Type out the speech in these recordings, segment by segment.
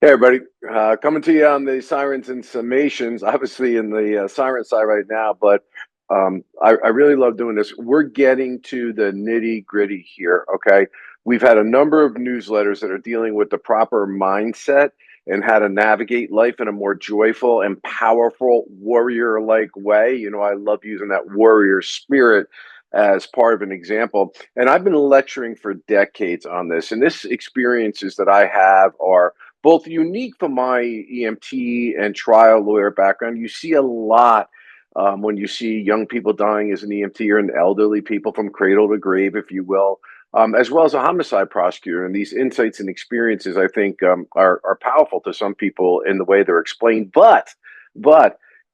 Hey, everybody. Coming to you on the sirens and summations, obviously in the siren side right now, but I really love doing this. We're getting to the nitty gritty here, okay? We've had a number of newsletters that are dealing with the proper mindset and how to navigate life in a more joyful and powerful warrior like way. You know, I love using that warrior spirit as part of an example. And I've been lecturing for decades on this, and this experiences that I have are both unique from my EMT and trial lawyer background. You see a lot when you see young people dying as an EMT or an elderly people from cradle to grave, if you will, as well as a homicide prosecutor. And these insights and experiences, I think, are powerful to some people in the way they're explained. But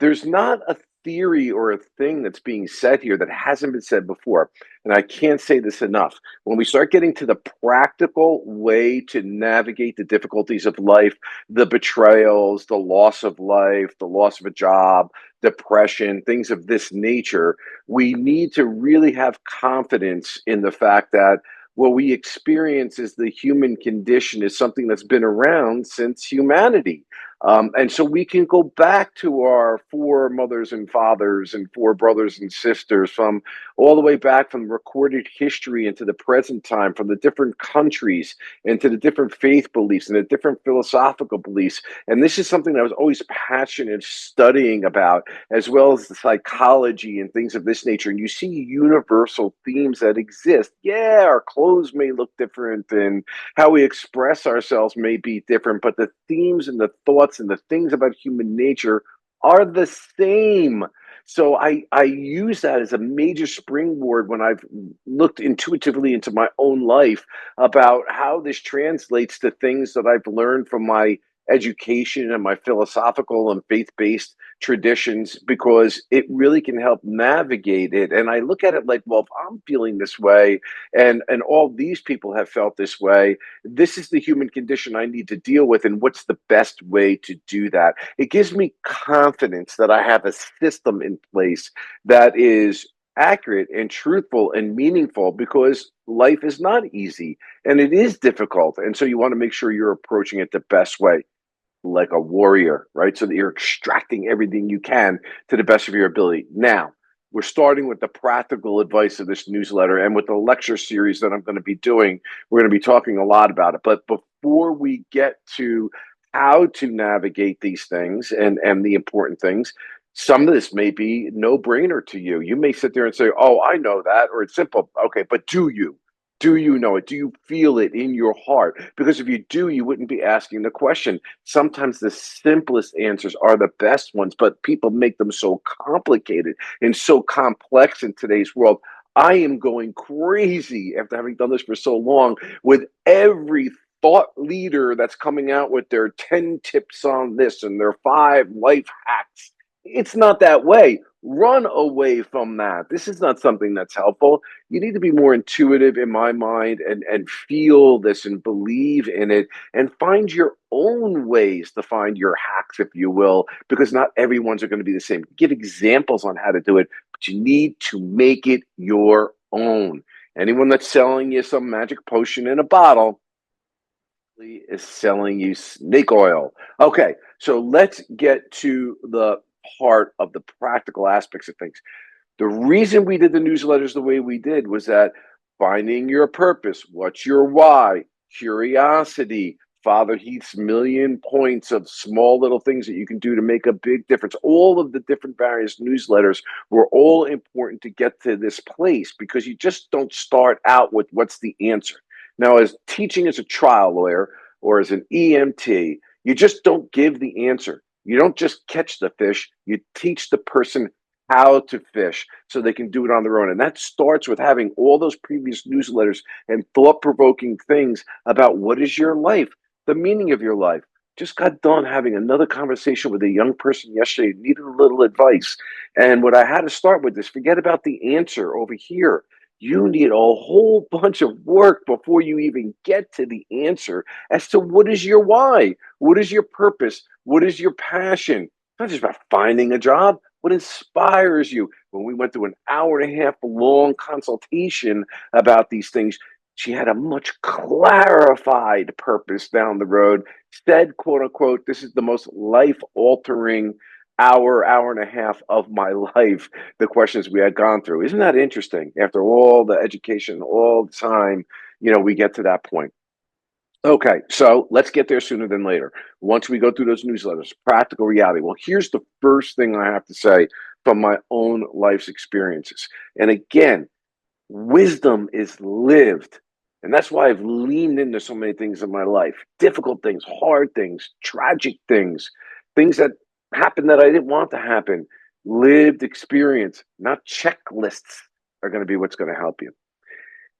there's not a theory or a thing that's being said here that hasn't been said before. And I can't say this enough. When we start getting to the practical way to navigate the difficulties of life, the betrayals, the loss of life, the loss of a job, depression, things of this nature, we need to really have confidence in the fact that what we experience as the human condition is something that's been around since humanity. And so we can go back to our foremothers and fathers and forebrothers and sisters from all the way back from recorded history into the present time, from the different countries into the different faith beliefs and the different philosophical beliefs. And this is something that I was always passionate studying about, as well as the psychology and things of this nature. And you see universal themes that exist. Yeah, our clothes may look different and how we express ourselves may be different, but the themes and the thoughts and the things about human nature are the same. So I use that as a major springboard when I've looked intuitively into my own life about how this translates to things that I've learned from my education and my philosophical and faith-based traditions, because it really can help navigate it. And I look at it like, well, if I'm feeling this way and all these people have felt this way, this is the human condition I need to deal with, and what's the best way to do that? It gives me confidence that I have a system in place that is accurate and truthful and meaningful, because life is not easy and it is difficult. And so you want to make sure you're approaching it the best way, like a warrior, right? So that you're extracting everything you can to the best of your ability. Now, we're starting with the practical advice of this newsletter, and with the lecture series that I'm going to be doing, we're going to be talking a lot about it. But before we get to how to navigate these things and the important things, some of this may be no brainer to you. You may sit there and say, "Oh, I know that," or "It's simple." Okay, but do you? Do you know it? Do you feel it in your heart? Because if you do, you wouldn't be asking the question. Sometimes the simplest answers are the best ones, but people make them so complicated and so complex in today's world. I am going crazy after having done this for so long with every thought leader that's coming out with their 10 tips on this and their 5 life hacks. It's not that way. Run away from that. This is not something that's helpful. You need to be more intuitive in my mind and feel this and believe in it and find your own ways to find your hacks, if you will, because not everyone's are going to be the same. Give examples on how to do it, but you need to make it your own. Anyone that's selling you some magic potion in a bottle is selling you snake oil. Okay, so let's get to the part of the practical aspects of things. The reason we did the newsletters the way we did was that finding your purpose, what's your why, curiosity, Father Heath's million points of small little things that you can do to make a big difference. All of the different various newsletters were all important to get to this place, because you just don't start out with what's the answer. Now, as teaching as a trial lawyer or as an EMT, you just don't give the answer. You don't just catch the fish, you teach the person how to fish so they can do it on their own. And that starts with having all those previous newsletters and thought provoking things about what is your life, the meaning of your life. Just got done having another conversation with a young person yesterday, needed a little advice. And what I had to start with is forget about the answer over here. You need a whole bunch of work before you even get to the answer as to what is your why, what is your purpose, what is your passion. It's not just about finding a job. What inspires you? When we went through an hour and a half long consultation about these things, She had a much clarified purpose down the road, said, quote unquote, this is the most life altering hour and a half of my life. The questions we had gone through. Isn't that interesting? After all the education, all the time, we get to that point. Okay, so let's get there sooner than later. Once we go through those newsletters, practical reality. Well, here's the first thing I have to say from my own life's experiences. And again, wisdom is lived. And that's why I've leaned into so many things in my life, difficult things, hard things, tragic things, things that happened that I didn't want to happen. Lived experience, not checklists, are going to be what's going to help you.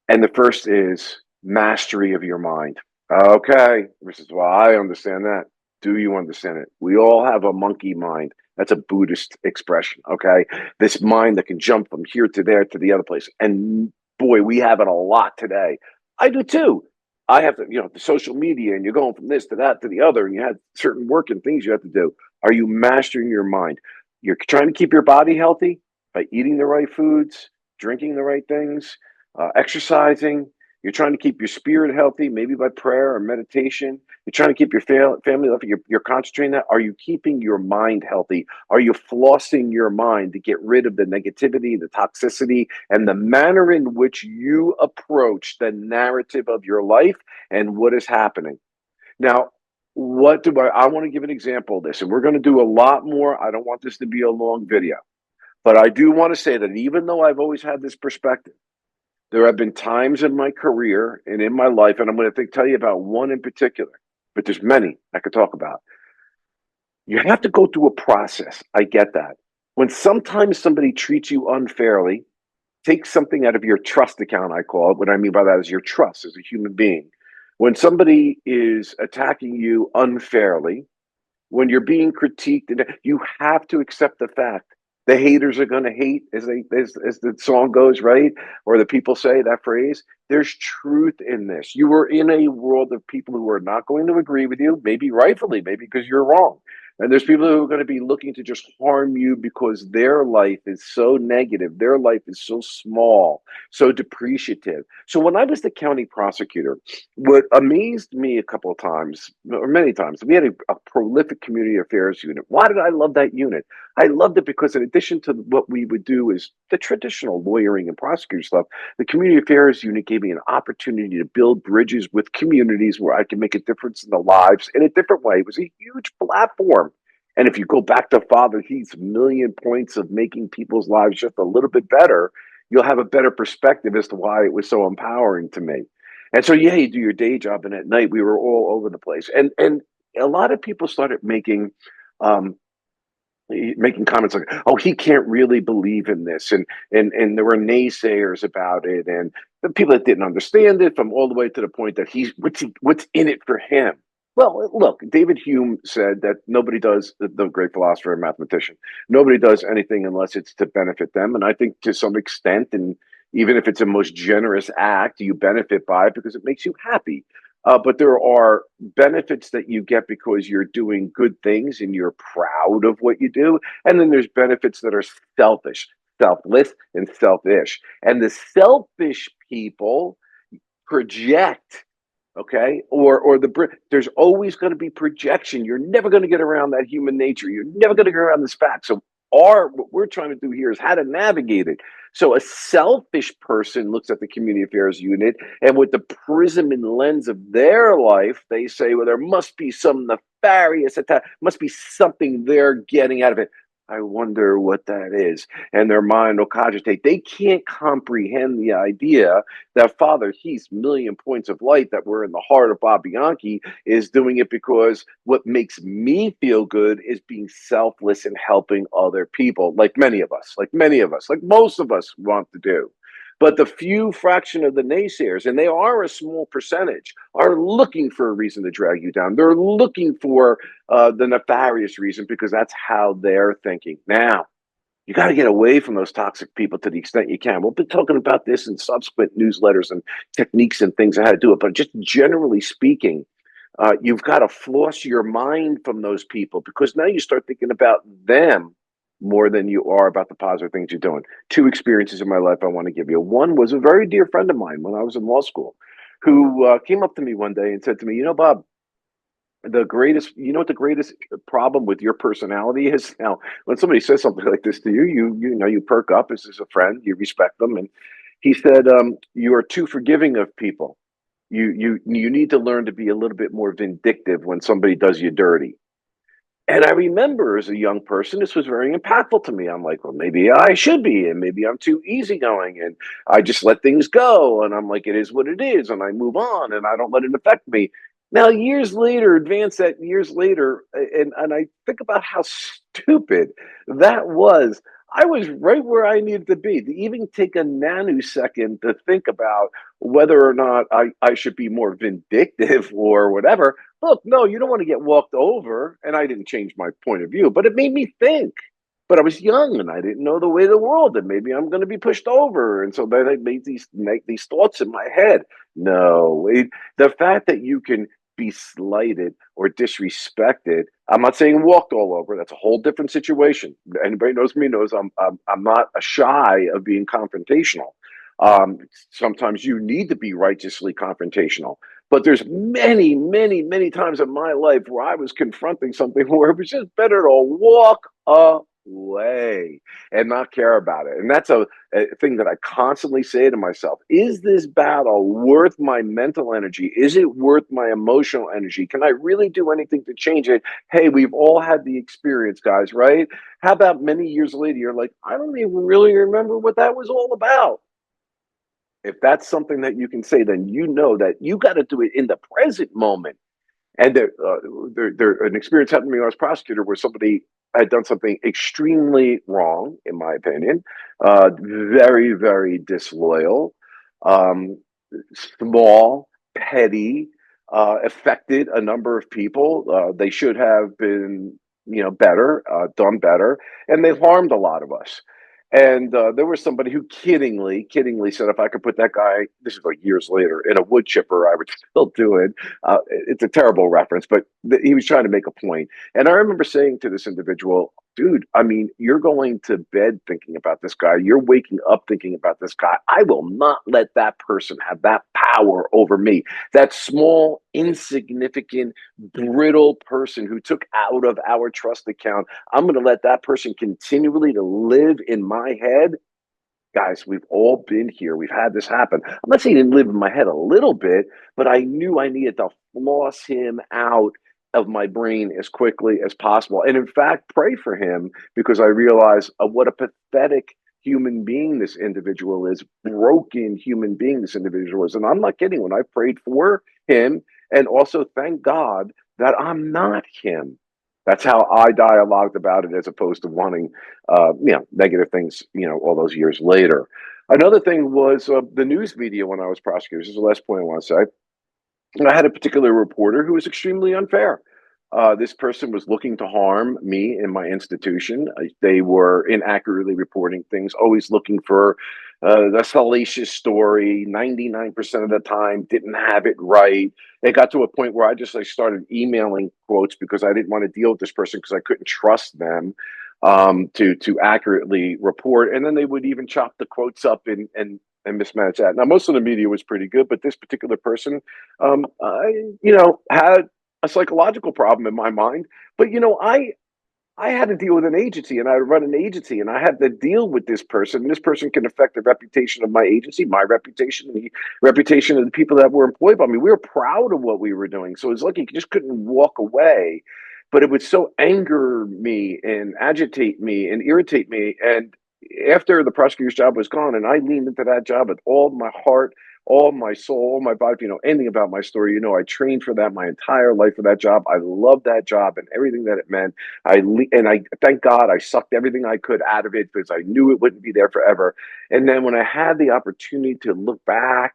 And the first is mastery of your mind. Okay, this is why I understand that. Do you understand it? We all have a monkey mind. That's a Buddhist expression. Okay, this mind that can jump from here to there to the other place. And boy, we have it a lot today. I do too. I have to, the social media, and you're going from this to that to the other, and you have certain work and things you have to do. Are you mastering your mind? You're trying to keep your body healthy by eating the right foods, drinking the right things, exercising. You're trying to keep your spirit healthy, maybe by prayer or meditation. You're trying to keep your family healthy. You're concentrating that. Are you keeping your mind healthy? Are you flossing your mind to get rid of the negativity, the toxicity, and the manner in which you approach the narrative of your life and what is happening? Now, what do I want to give an example of this, and we're going to do a lot more. I don't want this to be a long video, but I do want to say that even though I've always had this perspective, there have been times in my career and in my life, and I'm going to tell you about one in particular, but there's many I could talk about. You have to go through a process. I get that. When sometimes somebody treats you unfairly, take something out of your trust account, I call it. What I mean by that is your trust as a human being. When somebody is attacking you unfairly, when you're being critiqued, you have to accept the fact the haters are going to hate, as the song goes, right? Or the people say that phrase. There's truth in this. You are in a world of people who are not going to agree with you, maybe rightfully, maybe because you're wrong. And there's people who are going to be looking to just harm you because their life is so negative. Their life is so small, so depreciative. So when I was the county prosecutor, what amazed me a couple of times, or many times, we had a prolific community affairs unit. Why did I love that unit? I loved it because in addition to what we would do is the traditional lawyering and prosecutor stuff, the community affairs unit gave me an opportunity to build bridges with communities where I could make a difference in the lives in a different way. It was a huge platform. And if you go back to Father Heath's million points of making people's lives just a little bit better, you'll have a better perspective as to why it was so empowering to me. And so, yeah, you do your day job, and at night we were all over the place. And a lot of people started um, making comments like, "Oh, he can't really believe in this," and there were naysayers about it, and the people that didn't understand it, from all the way to the point that what's in it for him. Well, look, David Hume said that nobody does, the great philosopher and mathematician, nobody does anything unless it's to benefit them, and I think to some extent, and even if it's a most generous act, you benefit by it because it makes you happy. But there are benefits that you get because you're doing good things and you're proud of what you do. And then there's benefits that are selfish, selfless, and selfish. And the selfish people project, okay, or there's always going to be projection. You're never going to get around that human nature. You're never going to get around this fact. So what we're trying to do here is how to navigate it. So a selfish person looks at the community affairs unit, and with the prism and lens of their life, they say, well, there must be some nefarious attack, must be something they're getting out of it. I wonder what that is. And their mind will cogitate. They can't comprehend the idea that Father Heath's million points of light that were in the heart of Bob Bianchi is doing it because what makes me feel good is being selfless and helping other people, like like most of us want to do. But the few fraction of the naysayers, and they are a small percentage, are looking for a reason to drag you down. They're looking for the nefarious reason because that's how they're thinking. Now, you got to get away from those toxic people to the extent you can. We'll be talking about this in subsequent newsletters and techniques and things on how to do it. But just generally speaking, you've got to floss your mind from those people because now you start thinking about them more than you are about the positive things you're doing. Two experiences in my life I want to give you. One was a very dear friend of mine when I was in law school. who came up to me one day and said to me, Bob, you know what the greatest problem with your personality is? Now, when somebody says something like this to you, you perk up as a friend, you respect them. And he said, you are too forgiving of people. You need to learn to be a little bit more vindictive when somebody does you dirty. And I remember as a young person, this was very impactful to me. I'm like, well, maybe I should be, and maybe I'm too easygoing, and I just let things go. And I'm like, it is what it is, and I move on, and I don't let it affect me. Now, years later, advance that years later, and I think about how stupid that was. I was right where I needed to be. To even take a nanosecond to think about whether or not I should be more vindictive or whatever. Look, no, you don't want to get walked over. And I didn't change my point of view, but it made me think. But I was young and I didn't know the way of the world, and maybe I'm going to be pushed over. And so then I made these thoughts in my head. No, the fact that you can be slighted or disrespected. I'm not saying walked all over. That's a whole different situation. Anybody knows me knows I'm not a shy of being confrontational. Um, Sometimes you need to be righteously confrontational. But there's many, many, many times in my life where I was confronting something where it was just better to walk away and not care about it. And that's a thing that I constantly say to myself. Is this battle worth my mental energy? Is it worth my emotional energy? Can I really do anything to change it? Hey, we've all had the experience, guys, right? How about many years later, you're like, I don't even really remember what that was all about. If that's something that you can say, then you know that you got to do it in the present moment. And an experience happened to me when I was prosecutor where somebody had done something extremely wrong, in my opinion, very, very disloyal, um, small, petty, affected a number of people. They should have been, better, done better, and they harmed a lot of us. And there was somebody who kiddingly said, if I could put that guy, this is like years later, in a wood chipper, I would still do it. It's a terrible reference, but he was trying to make a point. And I remember saying to this individual, dude, I mean, you're going to bed thinking about this guy. You're waking up thinking about this guy. I will not let that person have that power over me. That small, insignificant, brittle person who took out of our trust account. I'm going to let that person continually to live in my head. Guys, we've all been here. We've had this happen. I'm not saying it live in my head a little bit, but I knew I needed to floss him out of my brain as quickly as possible. And in fact, pray for him because I realize what a pathetic human being this individual is, broken human being this individual is. And I'm not kidding when I prayed for him, and also thank God that I'm not him. That's how I dialogued about it, as opposed to wanting, negative things, all those years later. Another thing was the news media when I was prosecutor. This is the last point I want to say. I had a particular reporter who was extremely unfair. This person was looking to harm me and my institution. They were inaccurately reporting things, always looking for the salacious story. 99% of the time, didn't have it right. It got to a point where I just started emailing quotes because I didn't want to deal with this person because I couldn't trust them to accurately report. And then they would even chop the quotes up and mismanage that. Now, most of the media was pretty good, but this particular person, had a psychological problem in my mind. But I had to deal with an agency, and I run an agency, and I had to deal with this person. And this person can affect the reputation of my agency, my reputation, and the reputation of the people that were employed by me. We were proud of what we were doing, so it's like you just couldn't walk away. But it would so anger me and agitate me and irritate me. And after the prosecutor's job was gone, and I leaned into that job with all my heart, all my soul, all my body. If you know anything about my story, I trained for that my entire life for that job. I loved that job and everything that it meant. I thank God I sucked everything I could out of it because I knew it wouldn't be there forever. And then when I had the opportunity to look back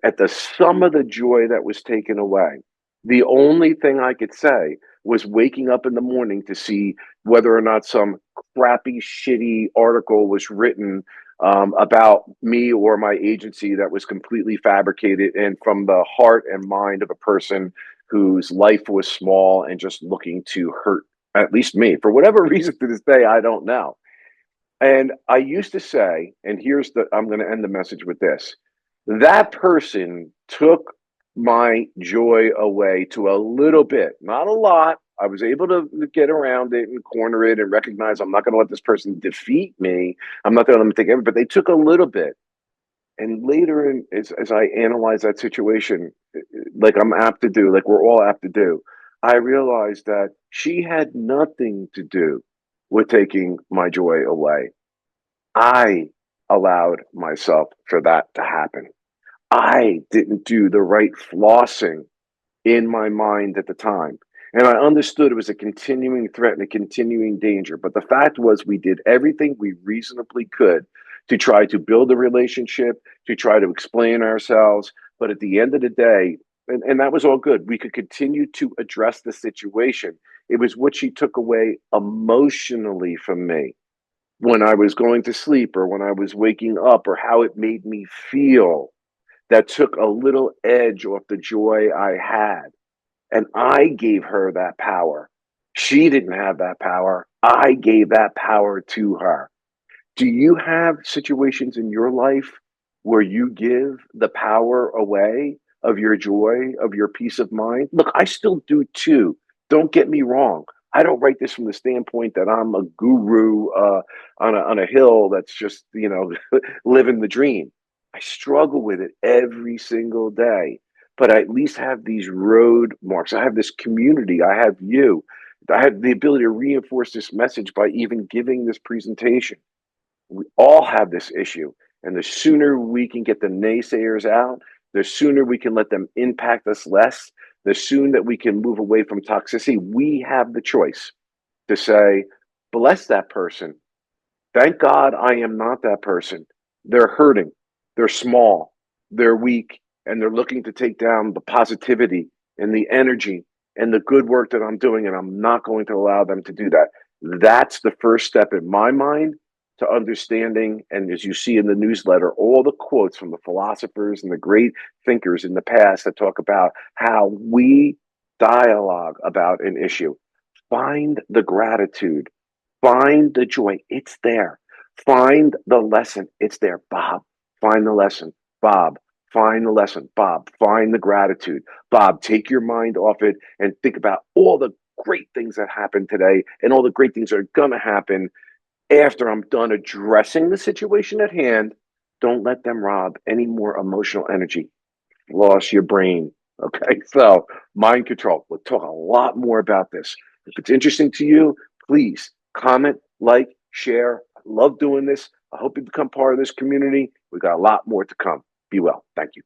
at the sum of the joy that was taken away, the only thing I could say was waking up in the morning to see whether or not some crappy, shitty article was written about me or my agency that was completely fabricated and from the heart and mind of a person whose life was small and just looking to hurt at least me for whatever reason to this day, I don't know. And I used to say, and I'm going to end the message with this. That person took my joy away to a little bit, not a lot. I was able to get around it and corner it and recognize I'm not going to let this person defeat me. I'm not going to let them take everything, but they took a little bit. And later, as I analyze that situation, like I'm apt to do, like we're all apt to do, I realized that she had nothing to do with taking my joy away. I allowed myself for that to happen. I didn't do the right flossing in my mind at the time. And I understood it was a continuing threat and a continuing danger. But the fact was, we did everything we reasonably could to try to build a relationship, to try to explain ourselves. But at the end of the day, and that was all good. We could continue to address the situation. It was what she took away emotionally from me when I was going to sleep or when I was waking up or how it made me feel that took a little edge off the joy I had. And I gave her that power. She didn't have that power. I gave that power to her. Do you have situations in your life where you give the power away of your joy, of your peace of mind? Look, I still do too. Don't get me wrong. I don't write this from the standpoint that I'm a guru on a hill that's just, living the dream. I struggle with it every single day, but I at least have these road marks. I have this community. I have you. I have the ability to reinforce this message by even giving this presentation. We all have this issue. And the sooner we can get the naysayers out, the sooner we can let them impact us less, the sooner that we can move away from toxicity. We have the choice to say, bless that person. Thank God I am not that person. They're hurting, they're small, they're weak, and they're looking to take down the positivity and the energy and the good work that I'm doing. And I'm not going to allow them to do that. That's the first step in my mind to understanding. And as you see in the newsletter, all the quotes from the philosophers and the great thinkers in the past that talk about how we dialogue about an issue. Find the gratitude. Find the joy. It's there. Find the lesson. It's there. Bob, find the lesson. Bob, find the lesson. Bob, find the gratitude. Bob, take your mind off it and think about all the great things that happened today and all the great things that are going to happen after I'm done addressing the situation at hand. Don't let them rob any more emotional energy. Lost your brain. Okay, so mind control. We'll talk a lot more about this. If it's interesting to you, please comment, like, share. I love doing this. I hope you become part of this community. We got a lot more to come. Be well. Thank you.